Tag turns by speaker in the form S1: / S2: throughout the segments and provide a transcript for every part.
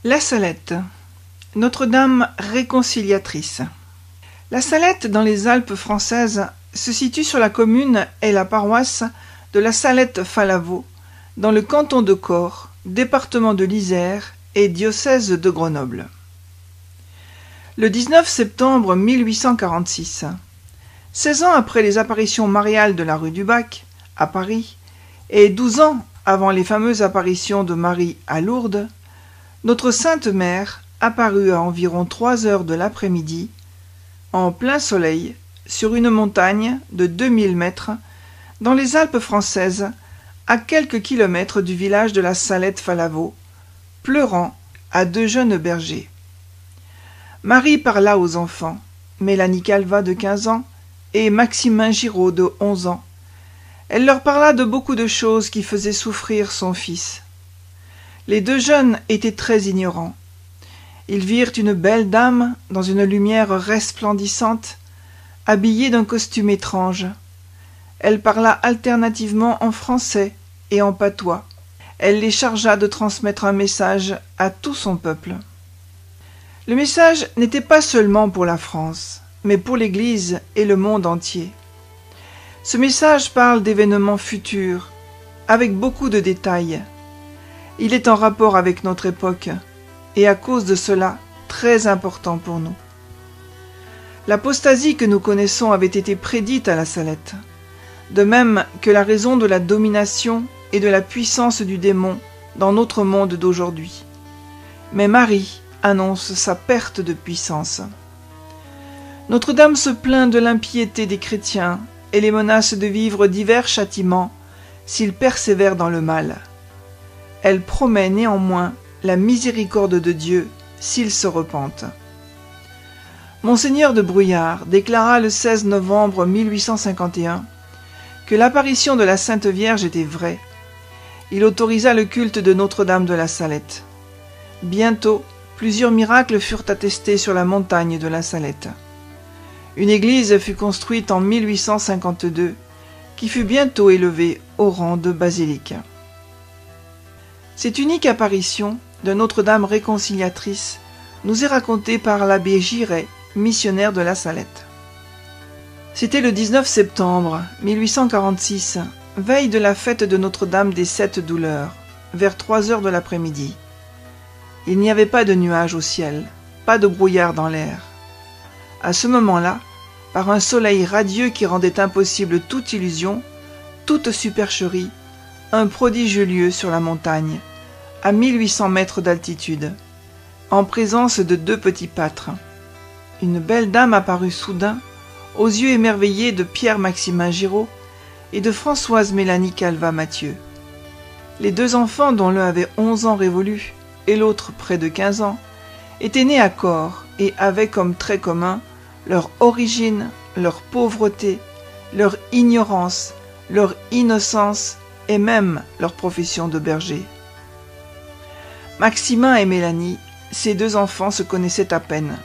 S1: La Salette, Notre-Dame réconciliatrice. La Salette, dans les Alpes françaises, se situe sur la commune et la paroisse de la Salette-Falavo, dans le canton de Corps, département de l'Isère et diocèse de Grenoble. Le 19 septembre 1846, 16 ans après les apparitions mariales de la rue du Bac, à Paris, et 12 ans avant les fameuses apparitions de Marie à Lourdes, notre Sainte Mère apparut à environ 3 heures de l'après-midi, en plein soleil, sur une montagne de 2000 mètres, dans les Alpes françaises, à quelques kilomètres du village de la Salette-Falavo, pleurant à 2 jeunes bergers. Marie parla aux enfants, Mélanie Calvat de 15 ans et Maximin Giraud de 11 ans. Elle leur parla de beaucoup de choses qui faisaient souffrir son fils. Les 2 jeunes étaient très ignorants. Ils virent une belle dame dans une lumière resplendissante, habillée d'un costume étrange. Elle parla alternativement en français et en patois. Elle les chargea de transmettre un message à tout son peuple. Le message n'était pas seulement pour la France, mais pour l'Église et le monde entier. Ce message parle d'événements futurs, avec beaucoup de détails. Il est en rapport avec notre époque, et à cause de cela, très important pour nous. L'apostasie que nous connaissons avait été prédite à la Salette, de même que la raison de la domination et de la puissance du démon dans notre monde d'aujourd'hui. Mais Marie annonce sa perte de puissance. Notre-Dame se plaint de l'impiété des chrétiens et les menace de vivre divers châtiments s'ils persévèrent dans le mal. Elle promet néanmoins la miséricorde de Dieu s'ils se repentent. Monseigneur de Bruyères déclara le 16 novembre 1851 que l'apparition de la Sainte Vierge était vraie. Il autorisa le culte de Notre-Dame de la Salette. Bientôt, plusieurs miracles furent attestés sur la montagne de la Salette. Une église fut construite en 1852, qui fut bientôt élevée au rang de basilique. Cette unique apparition de Notre-Dame réconciliatrice nous est racontée par l'abbé Giret, missionnaire de la Salette. C'était le 19 septembre 1846, veille de la fête de Notre-Dame des 7 douleurs, vers 3 heures de l'après-midi. Il n'y avait pas de nuages au ciel, pas de brouillard dans l'air. À ce moment-là, par un soleil radieux qui rendait impossible toute illusion, toute supercherie, un prodige eut lieu sur la montagne, à 1800 mètres d'altitude, en présence de 2 petits pâtres. Une belle dame apparut soudain, aux yeux émerveillés de Pierre-Maximin Giraud et de Françoise Mélanie Calvat Mathieu. Les 2 enfants, dont l'un avait 11 ans révolus et l'autre près de 15 ans, étaient nés à Corps et avaient comme trait commun leur origine, leur pauvreté, leur ignorance, leur innocence et même leur profession de berger. Maximin et Mélanie, ces 2 enfants se connaissaient à peine.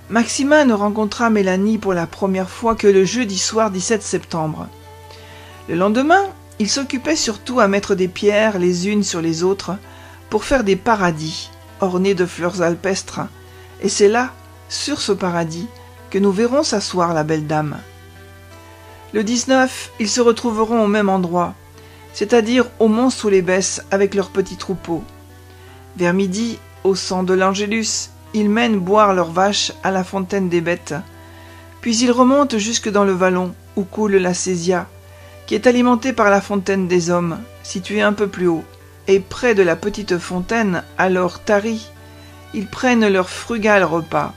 S1: Maximin ne rencontra Mélanie pour la première fois que le jeudi soir 17 septembre. Le lendemain, il s'occupait surtout à mettre des pierres les unes sur les autres pour faire des paradis ornés de fleurs alpestres, et c'est là, sur ce paradis, que nous verrons s'asseoir la belle dame. Le 19, ils se retrouveront au même endroit, c'est-à-dire au Mont-sous-les-Besses avec leurs petits troupeaux. Vers midi, au sang de l'Angélus, ils mènent boire leurs vaches à la fontaine des bêtes, puis ils remontent jusque dans le vallon où coule la Sésia, qui est alimentée par la fontaine des hommes, située un peu plus haut. Et près de la petite fontaine, alors tarie, ils prennent leur frugal repas,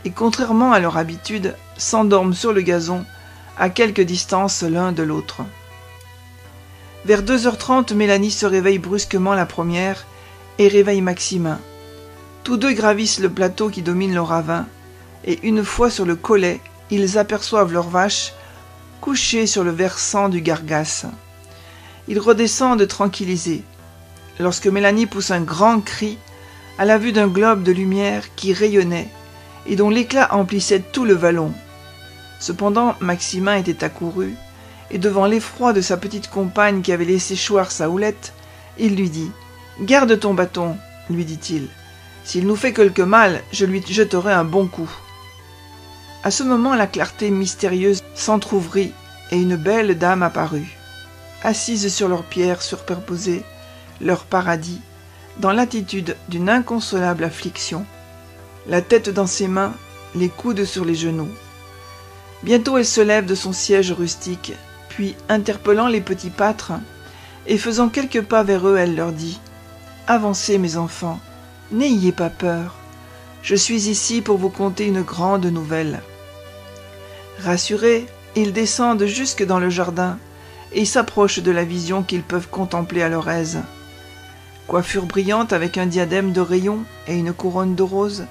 S1: et contrairement à leur habitude, s'endorment sur le gazon, à quelque distance l'un de l'autre. Vers 2h30, Mélanie se réveille brusquement la première, et réveille Maximin. Tous 2 gravissent le plateau qui domine le ravin, et une fois sur le collet, ils aperçoivent leurs vaches couchées sur le versant du Gargasse. Ils redescendent tranquillisés, lorsque Mélanie pousse un grand cri à la vue d'un globe de lumière qui rayonnait et dont l'éclat emplissait tout le vallon. Cependant, Maximin était accouru, et devant l'effroi de sa petite compagne qui avait laissé choir sa houlette, il lui dit « Garde ton bâton, lui dit-il. S'il nous fait quelque mal, je lui jeterai un bon coup. À ce moment, la clarté mystérieuse s'entr'ouvrit et une belle dame apparut, assise sur leurs pierres superposées, leur paradis, dans l'attitude d'une inconsolable affliction, la tête dans ses mains, les coudes sur les genoux. Bientôt elle se lève de son siège rustique, puis, interpellant les petits pâtres, et faisant quelques pas vers eux, elle leur dit « Avancez, mes enfants, n'ayez pas peur, je suis ici pour vous conter une grande nouvelle. » Rassurés, ils descendent jusque dans le jardin et s'approchent de la vision qu'ils peuvent contempler à leur aise. Coiffure brillante avec un diadème de rayons et une couronne de roses,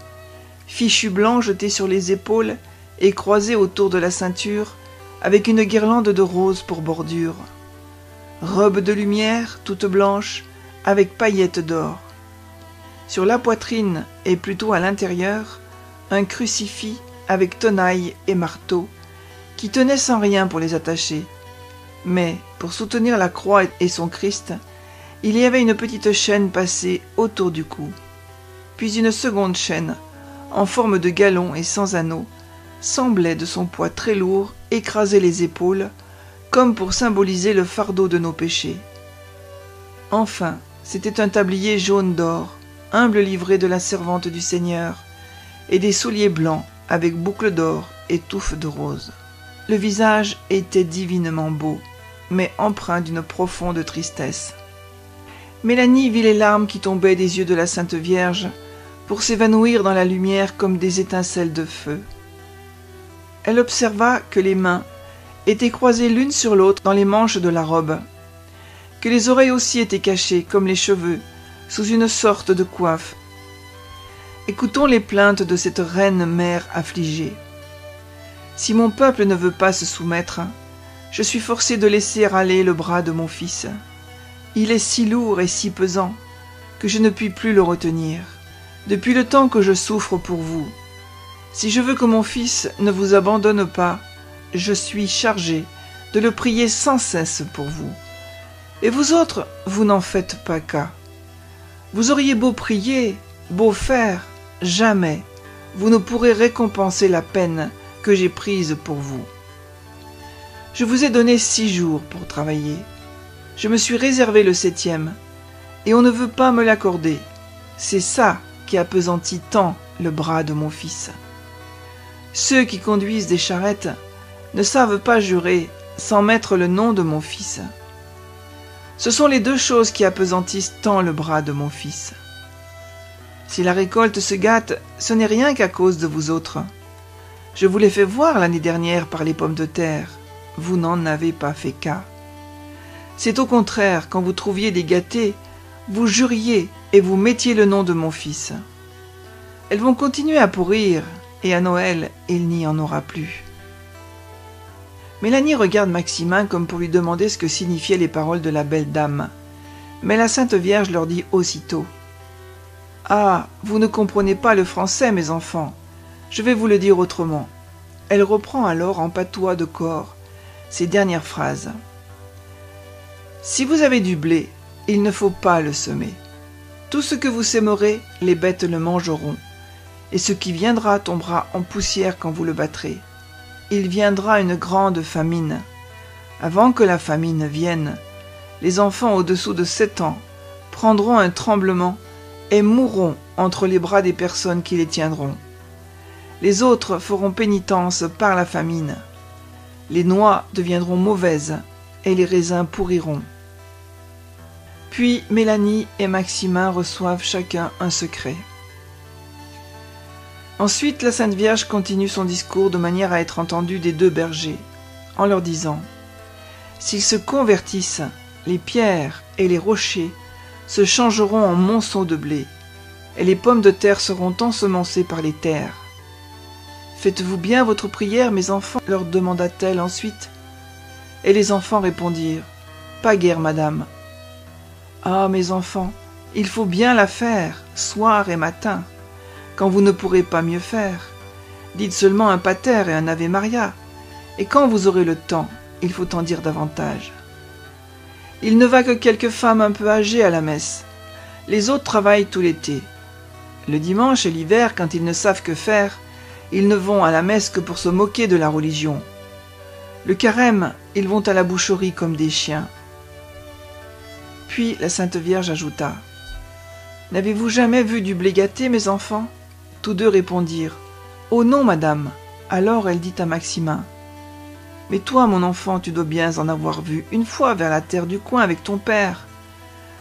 S1: fichu blanc jeté sur les épaules et croisé autour de la ceinture avec une guirlande de roses pour bordure. Robe de lumière toute blanche avec paillettes d'or. Sur la poitrine et plutôt à l'intérieur, un crucifix avec tenaille et marteau qui tenait sans rien pour les attacher. Mais pour soutenir la croix et son Christ, il y avait une petite chaîne passée autour du cou, puis une seconde chaîne, en forme de galon et sans anneau, semblait de son poids très lourd écraser les épaules, comme pour symboliser le fardeau de nos péchés. Enfin, c'était un tablier jaune d'or, humble livrée de la servante du Seigneur, et des souliers blancs avec boucles d'or et touffes de rose. Le visage était divinement beau, mais empreint d'une profonde tristesse. Mélanie vit les larmes qui tombaient des yeux de la Sainte Vierge pour s'évanouir dans la lumière comme des étincelles de feu. Elle observa que les mains étaient croisées l'une sur l'autre dans les manches de la robe, que les oreilles aussi étaient cachées comme les cheveux sous une sorte de coiffe. Écoutons les plaintes de cette reine mère affligée. Si mon peuple ne veut pas se soumettre, je suis forcée de laisser aller le bras de mon fils. Il est si lourd et si pesant que je ne puis plus le retenir, depuis le temps que je souffre pour vous. Si je veux que mon fils ne vous abandonne pas, je suis chargée de le prier sans cesse pour vous. Et vous autres, vous n'en faites pas cas. Vous auriez beau prier, beau faire, jamais vous ne pourrez récompenser la peine que j'ai prise pour vous. Je vous ai donné 6 jours pour travailler. Je me suis réservé le 7e, et on ne veut pas me l'accorder. C'est ça qui appesantit tant le bras de mon fils. Ceux qui conduisent des charrettes ne savent pas jurer sans mettre le nom de mon fils. Ce sont les 2 choses qui appesantissent tant le bras de mon fils. Si la récolte se gâte, ce n'est rien qu'à cause de vous autres. Je vous l'ai fait voir l'année dernière par les pommes de terre. Vous n'en avez pas fait cas. C'est au contraire, quand vous trouviez des gâtés, vous juriez et vous mettiez le nom de mon fils. Elles vont continuer à pourrir, et à Noël, il n'y en aura plus. Mélanie regarde Maximin comme pour lui demander ce que signifiaient les paroles de la belle dame. Mais la Sainte Vierge leur dit aussitôt « Ah, vous ne comprenez pas le français, mes enfants. Je vais vous le dire autrement. » Elle reprend alors en patois de corps ces dernières phrases. « Si vous avez du blé, il ne faut pas le semer. Tout ce que vous sèmerez, les bêtes le mangeront, et ce qui viendra tombera en poussière quand vous le battrez. Il viendra une grande famine. Avant que la famine vienne, les enfants au-dessous de 7 ans prendront un tremblement et mourront entre les bras des personnes qui les tiendront. Les autres feront pénitence par la famine. Les noix deviendront mauvaises et les raisins pourriront. » Puis Mélanie et Maximin reçoivent chacun un secret. Ensuite, la Sainte Vierge continue son discours de manière à être entendue des 2 bergers, en leur disant « S'ils se convertissent, les pierres et les rochers se changeront en monceaux de blé, et les pommes de terre seront ensemencées par les terres. Faites-vous bien votre prière, mes enfants, leur demanda-t-elle ensuite. Et les enfants répondirent « Pas guère, madame. » Ah, mes enfants, il faut bien la faire, soir et matin, quand vous ne pourrez pas mieux faire. Dites seulement un pater et un Ave Maria, et quand vous aurez le temps, il faut en dire davantage. Il ne va que quelques femmes un peu âgées à la messe. Les autres travaillent tout l'été. Le dimanche et l'hiver, quand ils ne savent que faire, ils ne vont à la messe que pour se moquer de la religion. Le carême, ils vont à la boucherie comme des chiens. » Puis la Sainte Vierge ajouta : « N'avez-vous jamais vu du blé gâté, mes enfants ?» Tous deux répondirent : « Oh non, madame. » Alors elle dit à Maximin : « Mais toi, mon enfant, tu dois bien en avoir vu une fois vers la terre du coin avec ton père.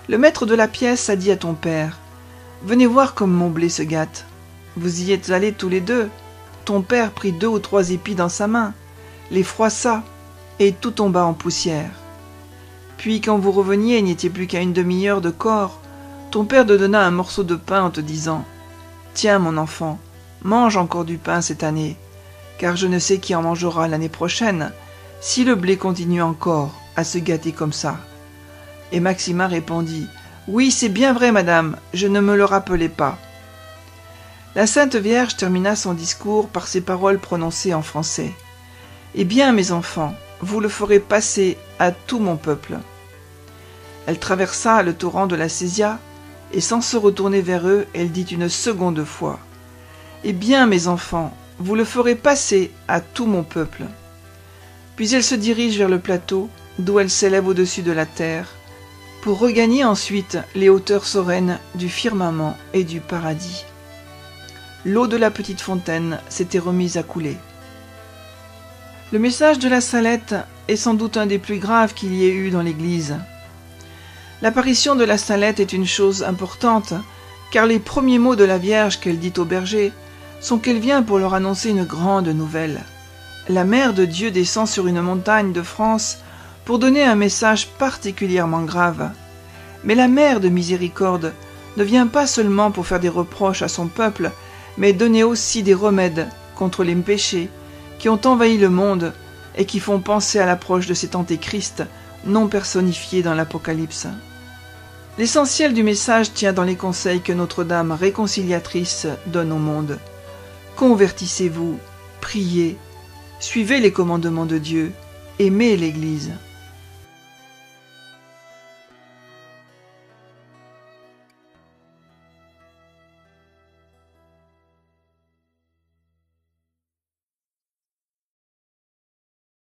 S1: Le maître de la pièce a dit à ton père : Venez voir comme mon blé se gâte. Vous y êtes allés tous les deux. Ton père prit 2 ou 3 épis dans sa main, les froissa, et tout tomba en poussière. Puis quand vous reveniez, il n'était plus qu'à une demi-heure de corps. Ton père te donna un morceau de pain en te disant : Tiens, mon enfant, mange encore du pain cette année, car je ne sais qui en mangera l'année prochaine, si le blé continue encore à se gâter comme ça. Et Maximin répondit : Oui, c'est bien vrai, madame, je ne me le rappelais pas. La Sainte Vierge termina son discours par ces paroles prononcées en français : Eh bien, mes enfants, vous le ferez passer à tout mon peuple. Elle traversa le torrent de la Sésia, et sans se retourner vers eux, elle dit une seconde fois : Eh bien, mes enfants, vous le ferez passer à tout mon peuple. Puis elle se dirige vers le plateau, d'où elle s'élève au-dessus de la terre, pour regagner ensuite les hauteurs sereines du firmament et du paradis. L'eau de la petite fontaine s'était remise à couler. Le message de la Salette est sans doute un des plus graves qu'il y ait eu dans l'Église. L'apparition de la Salette est une chose importante, car les premiers mots de la Vierge qu'elle dit aux bergers sont qu'elle vient pour leur annoncer une grande nouvelle. La Mère de Dieu descend sur une montagne de France pour donner un message particulièrement grave. Mais la Mère de Miséricorde ne vient pas seulement pour faire des reproches à son peuple, mais donner aussi des remèdes contre les péchés qui ont envahi le monde et qui font penser à l'approche de cet Antéchrist non personnifié dans l'Apocalypse. L'essentiel du message tient dans les conseils que Notre-Dame réconciliatrice donne au monde. Convertissez-vous, priez, suivez les commandements de Dieu, aimez l'Église.